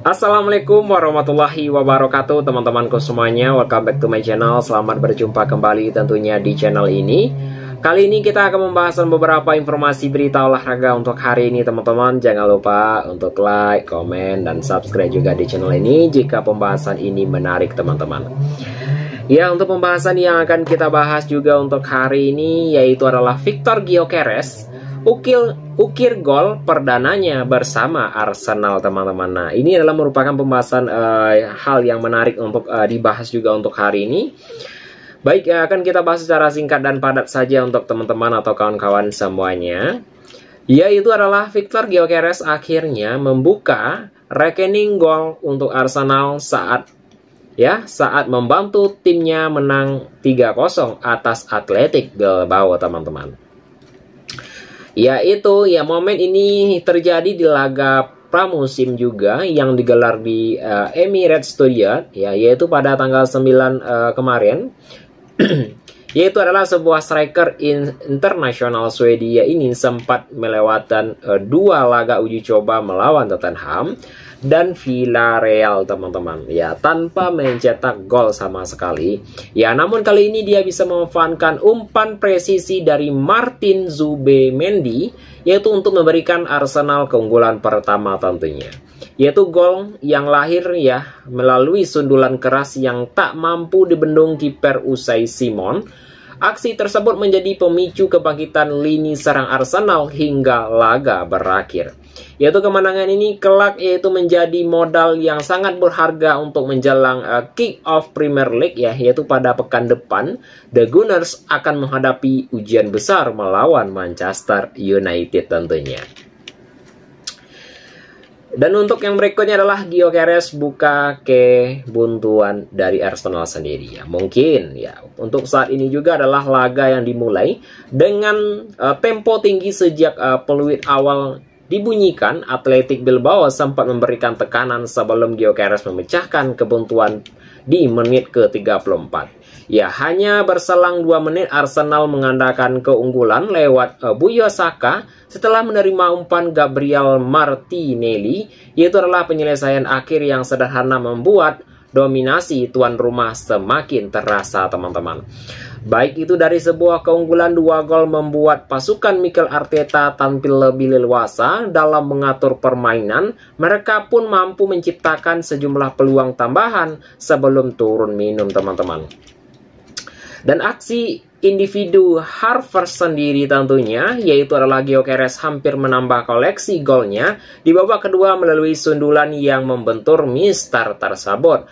Assalamualaikum warahmatullahi wabarakatuh, teman-temanku semuanya. Welcome back to my channel. Selamat berjumpa kembali tentunya di channel ini. Kali ini kita akan membahas beberapa informasi berita olahraga untuk hari ini, teman-teman. Jangan lupa untuk like, komen, dan subscribe juga di channel ini jika pembahasan ini menarik, teman-teman. Ya, untuk pembahasan yang akan kita bahas juga untuk hari ini yaitu adalah Victor Gyökeres ukir gol perdananya bersama Arsenal, teman-teman. Nah, ini adalah merupakan pembahasan hal yang menarik untuk dibahas juga untuk hari ini. Baik, akan kita bahas secara singkat dan padat saja untuk teman-teman atau kawan-kawan semuanya. Yaitu adalah Victor Gyökeres akhirnya membuka rekening gol untuk Arsenal saat membantu timnya menang 3-0 atas Athletic Bilbao, teman-teman. Yaitu momen ini terjadi di laga pramusim juga yang digelar di Emirates Stadium, yaitu pada tanggal 9 kemarin. Yaitu adalah sebuah striker internasional Swedia ini sempat melewatkan 2 laga uji coba melawan Tottenham dan Villarreal, teman-teman, tanpa mencetak gol sama sekali. Namun kali ini dia bisa memanfaatkan umpan presisi dari Martin Zubimendi, yaitu untuk memberikan Arsenal keunggulan pertama tentunya. Yaitu gol yang lahir melalui sundulan keras yang tak mampu dibendung kiper Unai Simon. Aksi tersebut menjadi pemicu kebangkitan lini serang Arsenal hingga laga berakhir. Yaitu kemenangan ini kelak menjadi modal yang sangat berharga untuk menjelang kick-off Premier League yaitu pada pekan depan The Gunners akan menghadapi ujian besar melawan Manchester United tentunya. Dan untuk yang berikutnya adalah Gyökeres buka kebuntuan dari Arsenal sendiri. Mungkin untuk saat ini juga adalah laga yang dimulai dengan tempo tinggi sejak peluit awal dibunyikan. Athletic Bilbao sempat memberikan tekanan sebelum Gyökeres memecahkan kebuntuan di menit ke-34. Hanya berselang 2 menit Arsenal mengandalkan keunggulan lewat Bukayo Saka setelah menerima umpan Gabriel Martinelli, yaitu adalah penyelesaian akhir yang sederhana membuat dominasi tuan rumah semakin terasa, teman-teman. Baik itu dari sebuah keunggulan 2 gol membuat pasukan Mikel Arteta tampil lebih leluasa dalam mengatur permainan. Mereka pun mampu menciptakan sejumlah peluang tambahan sebelum turun minum, teman-teman. Dan aksi individu Harvard sendiri tentunya, yaitu adalah Gyökeres hampir menambah koleksi golnya di babak kedua melalui sundulan yang membentur Mister tersebut.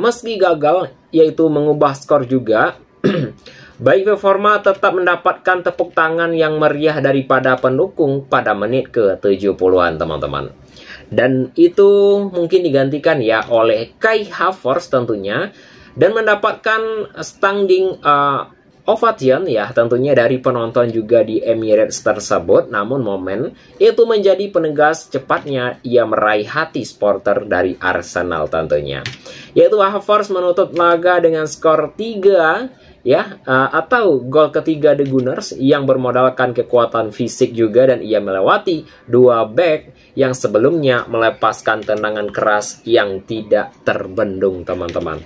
Meski gagal yaitu mengubah skor juga, baik performa tetap mendapatkan tepuk tangan yang meriah daripada pendukung pada menit ke-70-an, teman-teman. Dan itu mungkin digantikan oleh Kai Havertz tentunya, dan mendapatkan standing ovation tentunya dari penonton juga di Emirates tersebut. Namun momen itu menjadi penegas cepatnya ia meraih hati supporter dari Arsenal tentunya. Yaitu Havertz menutup laga dengan skor 3 atau gol ketiga The Gunners yang bermodalkan kekuatan fisik juga, dan ia melewati 2 back yang sebelumnya melepaskan tendangan keras yang tidak terbendung, teman-teman.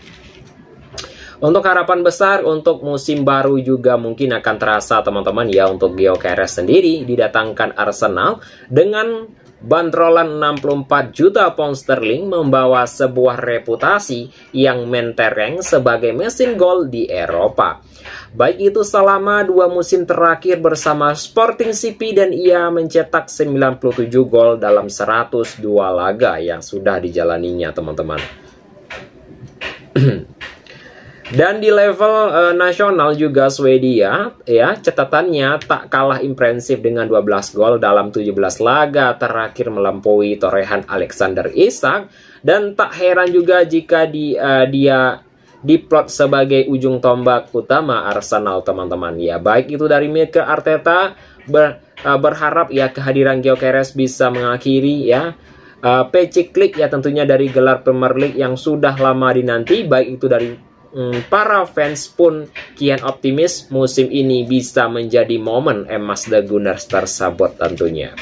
Untuk harapan besar untuk musim baru juga mungkin akan terasa, teman-teman, untuk Gyökeres sendiri didatangkan Arsenal dengan bandrolan 64 juta pound sterling, membawa sebuah reputasi yang mentereng sebagai mesin gol di Eropa. Baik itu selama 2 musim terakhir bersama Sporting CP, dan ia mencetak 97 gol dalam 102 laga yang sudah dijalaninya, teman-teman. Dan di level nasional juga Swedia catatannya tak kalah impresif dengan 12 gol dalam 17 laga terakhir melampaui torehan Alexander Isak, dan tak heran juga jika dia diplot sebagai ujung tombak utama Arsenal, teman-teman. Baik itu dari Mikel Arteta berharap kehadiran Gyökeres bisa mengakhiri paceklik tentunya dari gelar Premier League yang sudah lama dinanti. Baik itu dari para fans pun kian optimis musim ini bisa menjadi momen emas The Gunners tersebut tentunya.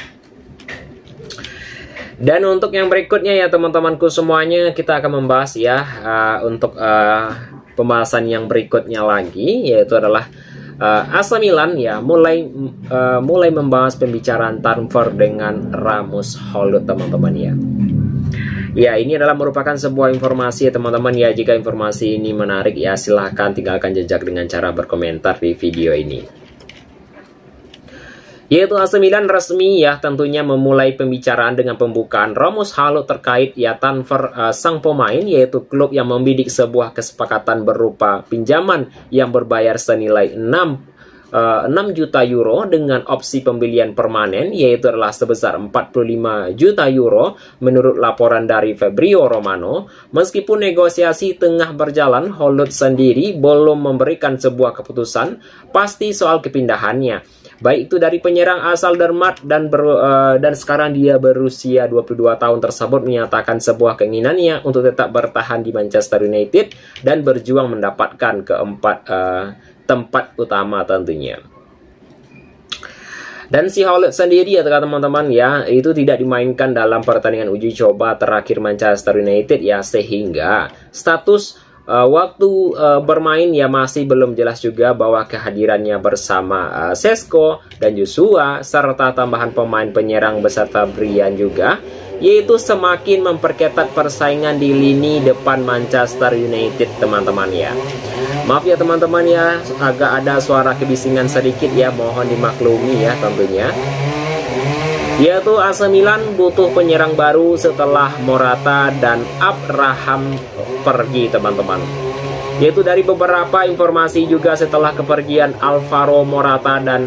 Dan untuk yang berikutnya ya teman-temanku semuanya, kita akan membahas ya untuk pembahasan yang berikutnya lagi, yaitu adalah AC Milan ya mulai membahas pembicaraan transfer dengan Rasmus Højlund teman-teman ya. Ya, ini adalah merupakan sebuah informasi ya teman-teman ya. Jika informasi ini menarik ya, silahkan tinggalkan jejak dengan cara berkomentar di video ini. Yaitu AC Milan resmi ya tentunya memulai pembicaraan dengan pembukaan Rasmus Højlund terkait ya transfer sang pemain, yaitu klub yang membidik sebuah kesepakatan berupa pinjaman yang berbayar senilai 6 juta euro dengan opsi pembelian permanen, yaitu adalah sebesar 45 juta euro menurut laporan dari Fabrizio Romano. Meskipun negosiasi tengah berjalan, Højlund sendiri belum memberikan sebuah keputusan pasti soal kepindahannya. Baik itu dari penyerang asal Denmark dan sekarang dia berusia 22 tahun tersebut menyatakan sebuah keinginannya untuk tetap bertahan di Manchester United dan berjuang mendapatkan tempat utama tentunya. Dan si Højlund sendiri ya teman-teman ya, itu tidak dimainkan dalam pertandingan uji coba terakhir Manchester United ya, sehingga status waktu bermain ya masih belum jelas juga bahwa kehadirannya bersama Sesko dan Joshua serta tambahan pemain penyerang beserta Brian juga, yaitu semakin memperketat persaingan di lini depan Manchester United teman-teman ya. Maaf ya teman-teman ya, agak ada suara kebisingan sedikit ya, mohon dimaklumi ya tentunya. Yaitu AC Milan butuh penyerang baru setelah Morata dan Abraham pergi teman-teman. Yaitu dari beberapa informasi juga setelah kepergian Alvaro Morata dan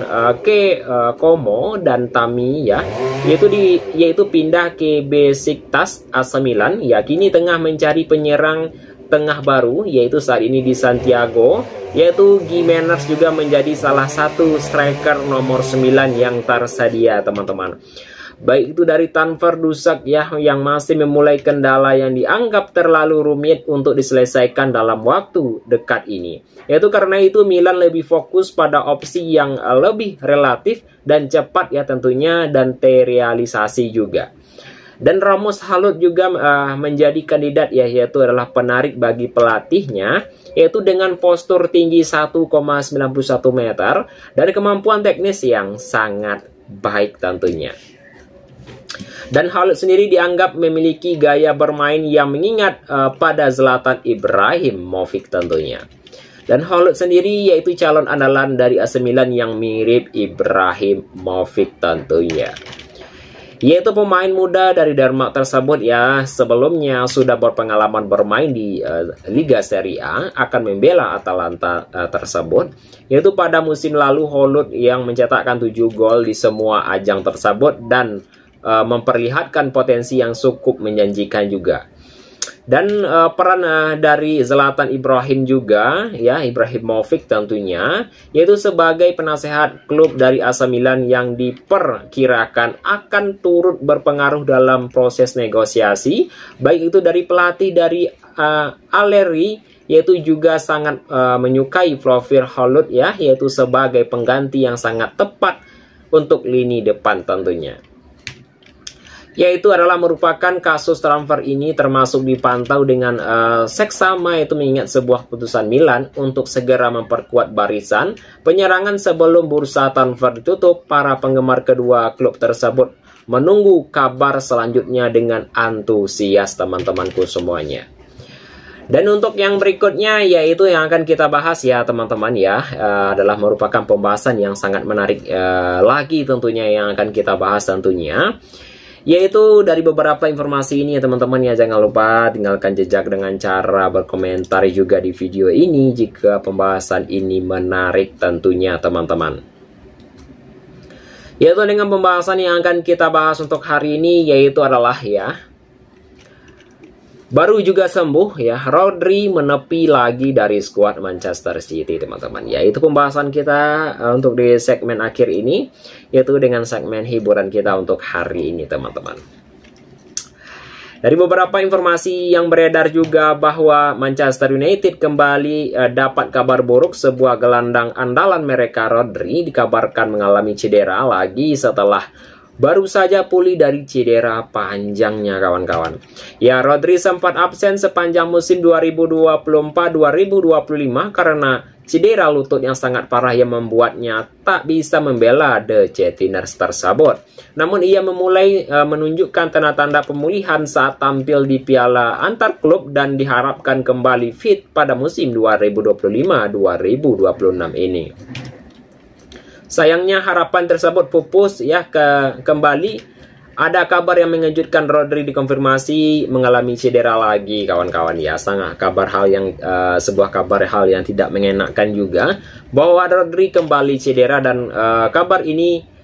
Como dan Tami ya, yaitu pindah ke Besiktas AC Milan ya, kini tengah mencari penyerang tengah baru, yaitu saat ini di Santiago, yaitu Gimenez juga menjadi salah satu striker nomor 9 yang tersedia teman-teman. Baik itu dari transfer Dusak ya, yang masih memulai kendala yang dianggap terlalu rumit untuk diselesaikan dalam waktu dekat ini. Yaitu karena itu Milan lebih fokus pada opsi yang lebih relatif dan cepat ya tentunya, dan terrealisasi juga. Dan Rasmus Højlund juga menjadi kandidat ya, yaitu adalah penarik bagi pelatihnya, yaitu dengan postur tinggi 1,91 meter dan kemampuan teknis yang sangat baik tentunya. Dan Højlund sendiri dianggap memiliki gaya bermain yang mengingat pada Zlatan Ibrahimovic tentunya. Dan Højlund sendiri yaitu calon andalan dari AC Milan yang mirip Ibrahimovic tentunya. Yaitu pemain muda dari Denmark tersebut ya, sebelumnya sudah berpengalaman bermain di Liga Serie A, akan membela Atalanta tersebut. Yaitu pada musim lalu Højlund yang mencetakkan 7 gol di semua ajang tersebut dan memperlihatkan potensi yang cukup menjanjikan juga. Dan peran dari Zlatan Ibrahim juga ya, Ibrahimovic tentunya, yaitu sebagai penasehat klub dari AC Milan yang diperkirakan akan turut berpengaruh dalam proses negosiasi, baik itu dari pelatih dari Allegri, yaitu juga sangat menyukai profil Højlund ya, yaitu sebagai pengganti yang sangat tepat untuk lini depan tentunya. Yaitu adalah merupakan kasus transfer ini termasuk dipantau dengan seksama, yaitu mengingat sebuah keputusan Milan untuk segera memperkuat barisan penyerangan sebelum bursa transfer ditutup. Para penggemar kedua klub tersebut menunggu kabar selanjutnya dengan antusias teman-temanku semuanya. Dan untuk yang berikutnya yaitu yang akan kita bahas ya teman-teman ya, adalah merupakan pembahasan yang sangat menarik lagi tentunya yang akan kita bahas tentunya. Yaitu dari beberapa informasi ini ya teman-teman ya, jangan lupa tinggalkan jejak dengan cara berkomentar juga di video ini jika pembahasan ini menarik tentunya teman-teman. Yaitu dengan pembahasan yang akan kita bahas untuk hari ini yaitu adalah ya, baru juga sembuh ya, Rodri menepi lagi dari skuad Manchester City teman-teman. Yaitu pembahasan kita untuk di segmen akhir ini, yaitu dengan segmen hiburan kita untuk hari ini teman-teman. Dari beberapa informasi yang beredar juga bahwa Manchester United kembali dapat kabar buruk. Sebuah gelandang andalan mereka Rodri dikabarkan mengalami cedera lagi setelah baru saja pulih dari cedera panjangnya kawan-kawan. Ya, Rodri sempat absen sepanjang musim 2024-2025 karena cedera lutut yang sangat parah yang membuatnya tak bisa membela The Chitiners tersebut. Namun ia memulai menunjukkan tanda-tanda pemulihan saat tampil di Piala Antar Klub dan diharapkan kembali fit pada musim 2025-2026 ini. Sayangnya harapan tersebut pupus ya. Kembali ada kabar yang mengejutkan, Rodri dikonfirmasi mengalami cedera lagi kawan-kawan ya. Sangat sebuah kabar hal yang tidak mengenakan juga bahwa Rodri kembali cedera, dan kabar ini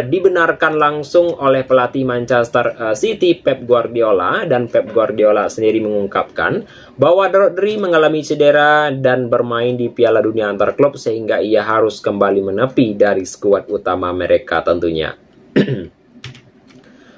dibenarkan langsung oleh pelatih Manchester City Pep Guardiola, dan Pep Guardiola sendiri mengungkapkan bahwa Rodri mengalami cedera dan bermain di Piala Dunia Antar Klub sehingga ia harus kembali menepi dari skuad utama mereka tentunya.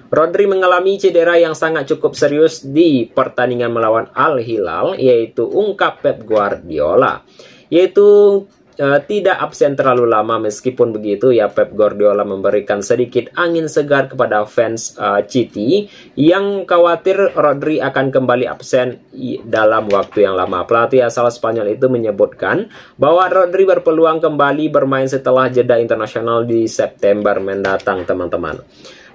Rodri mengalami cedera yang sangat cukup serius di pertandingan melawan Al Hilal, yaitu ungkap Pep Guardiola, yaitu tidak absen terlalu lama. Meskipun begitu ya, Pep Guardiola memberikan sedikit angin segar kepada fans City yang khawatir Rodri akan kembali absen dalam waktu yang lama. Pelatih asal Spanyol itu menyebutkan bahwa Rodri berpeluang kembali bermain setelah jeda internasional di September mendatang teman-teman.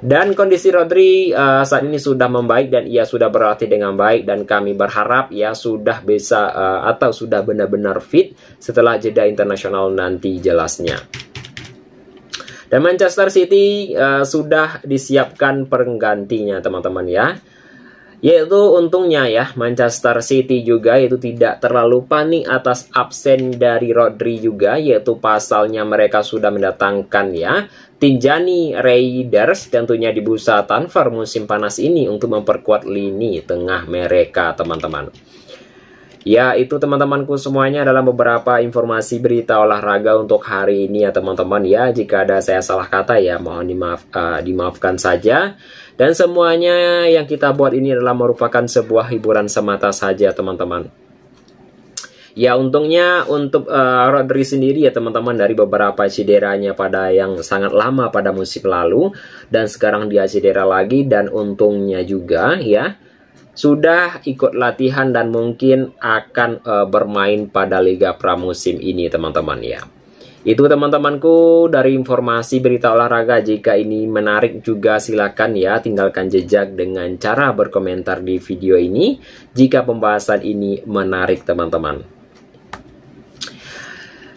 Dan kondisi Rodri saat ini sudah membaik dan ia sudah berlatih dengan baik, dan kami berharap ia sudah bisa atau sudah benar-benar fit setelah jeda internasional nanti jelasnya. Dan Manchester City sudah disiapkan penggantinya teman-teman ya. Yaitu untungnya ya, Manchester City juga itu tidak terlalu panik atas absen dari Rodri juga, yaitu pasalnya mereka sudah mendatangkan ya Tijjani Reinders tentunya di bursa transfer musim panas ini untuk memperkuat lini tengah mereka teman-teman. Ya, itu teman-temanku semuanya adalah beberapa informasi berita olahraga untuk hari ini ya teman-teman ya. Jika ada saya salah kata ya mohon dimaafkan saja. Dan semuanya yang kita buat ini adalah merupakan sebuah hiburan semata saja teman-teman. Ya, untungnya untuk Rodri sendiri ya teman-teman, dari beberapa cederanya pada yang sangat lama pada musim lalu, dan sekarang dia cedera lagi, dan untungnya juga ya sudah ikut latihan dan mungkin akan bermain pada Liga Pramusim ini teman-teman ya. Itu teman-temanku dari informasi berita olahraga. Jika ini menarik juga silakan ya tinggalkan jejak dengan cara berkomentar di video ini jika pembahasan ini menarik teman-teman.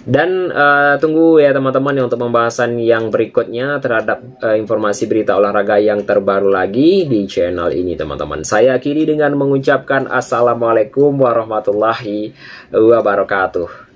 Dan tunggu ya teman-teman untuk pembahasan yang berikutnya terhadap informasi berita olahraga yang terbaru lagi di channel ini teman-teman. Saya akhiri dengan mengucapkan Assalamualaikum warahmatullahi wabarakatuh.